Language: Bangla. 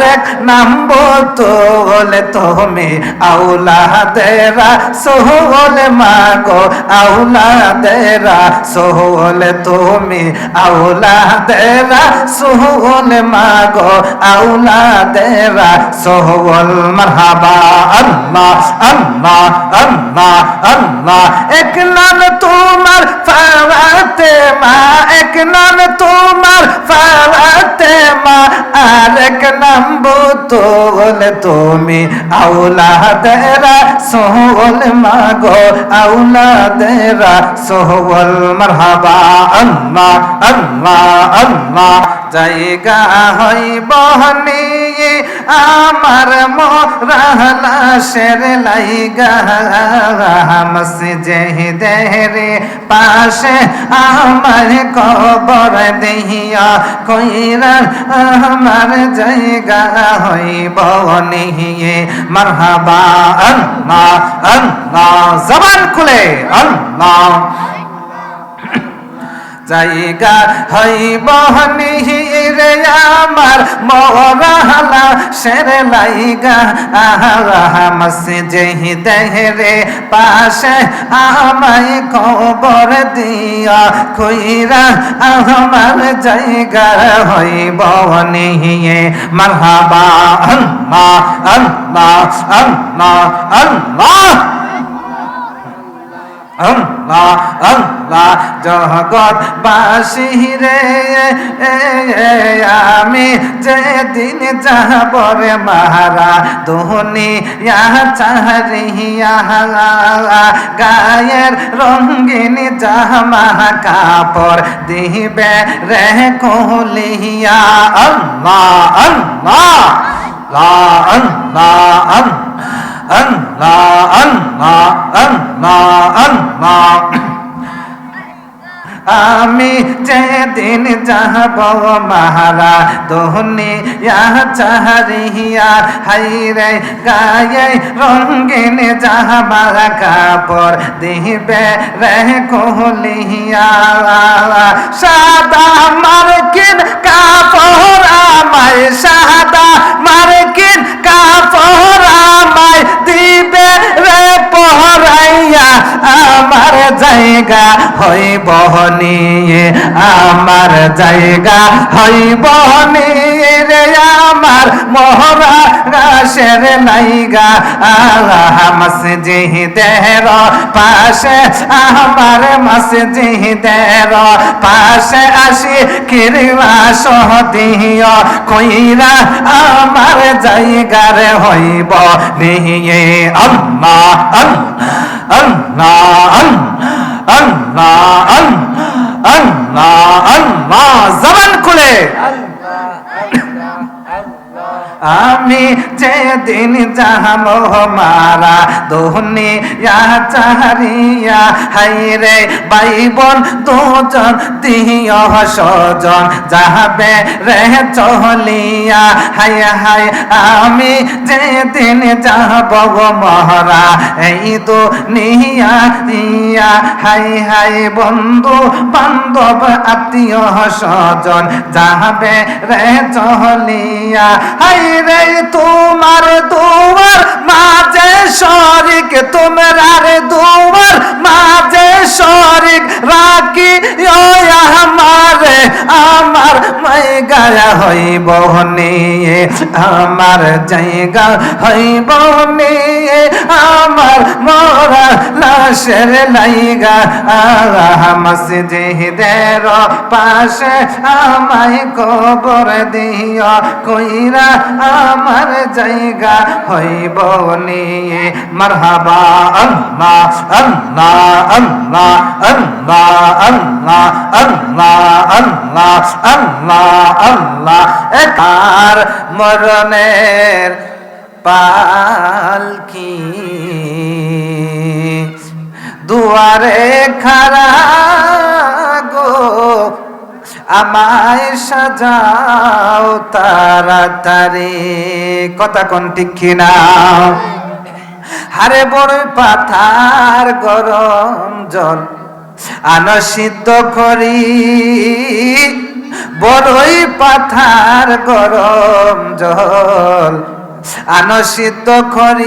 আরেক নাম বুতুল তুমি আওলাদের রাসূল মাগো আওলাদের রাসূল তুমি আওলাদের রাসূল মাগো আওলাদের রাসূল মারহাবা আল্লাহ আল্লাহ আল্লাহ আল্লাহ এক নাম তোমার ফাতেমা এক নাম তোমার ফাতেমা আরেক নাম বুতুল তুমি আওলাদের রাসূল মাগো আওলাদের রাসূল মারহাবা আল্লাহ আল্লাহ আল্লাহ জায়গা হইব নিয়ে আমার মোরালাশের লাইগা মসজিদের পাশে আমার কবর দিয়া কইরা আমার জায়গা হইব নিয়ে মারহাবা আল্লাহ আল্লাহ জবান খুলে আল্লাহ জায়গা হইব নিরে আমার মওলানা শের লাইগা মসজিদের পাশে আমায় কবর দিয়া কইরা আমার জায়গা হইব নিয়ে মারহাবা আল্লাহ আল্লাহ আল্লাহ আল্লাহ আল্লাহ আল্লাহ জগৎবাসী রে আমি যেদিন যাব রে মারা দুনিয়া চারিয়া গায়ের রঙিন জামা কাপড় দিবে রে কলিয়া আল্লাহ আল্লাহ আল্লাহ আল্লাহ আল্লাহ আল্লাহ আল্লাহ আমি যেদিন যাব মারা দুনিয়া চারিয়া হাইরে গায়ে রঙিন জামা কাপড় দিবে রে কলিয়া সাদা মার্কিন কাপড় আমায় সাদা মার্কিন কাপড় আমায় দিবে রে পরাইয়া আমার জায়গা হইব নিয়ে আমার জায়গা হইব নিয়ে রে আমার মোহরা গাছের নাইগা মসজিদের পাশে আমার মসজিদের পাশে আসি কিরবা সহদিয় কইরা আমার জায়গার হইব নিয়ে আল্লাহ আল্লাহ আল্লাহ আল্লাহ আল্লাহ জবান খুলে আমি যেদিন যাব মারা দুনিয়া চারিয়া হাইরে বাইবন দুজন দিয় সজন যাবে রে চলিয়া হাই হাই আমি যেদিন যাব মহরা এই দুনিয়া দিয়া হাই হাই বন্ধু বান্ধব আত্মীয় স্বজন যাবে রে চলিয়া হাই রে তোমার দুয়ার মাঝে শরিক তোমরার দুয়ার মাঝে শরিক রাখি আমারে আমার জায়গা হইব নিয়ে আমার জায়গা হইব নিয়ে আমার মরা লাশের লাইগা মসজিদের পাশে আমায় কবর দিও কইরা আমার জায়গা হইব নিয়ে মারহাবা আল্লাহ আল্লাহ আল্লাহ আল্লাহ আল্লাহ আল্লাহ আল্লাহ আল্লাহ আল্লাহ একার মরণের পালকি দুয়ারে খাড়া গো আমায় সাজাও তাড়াতাড়ি কথা কোন ঠিক কিনা হারে বড় পাথার গরম জল আনো সিদ্ধ করি বড়ই পাথার গরম জল আনো সিদ্ধ করি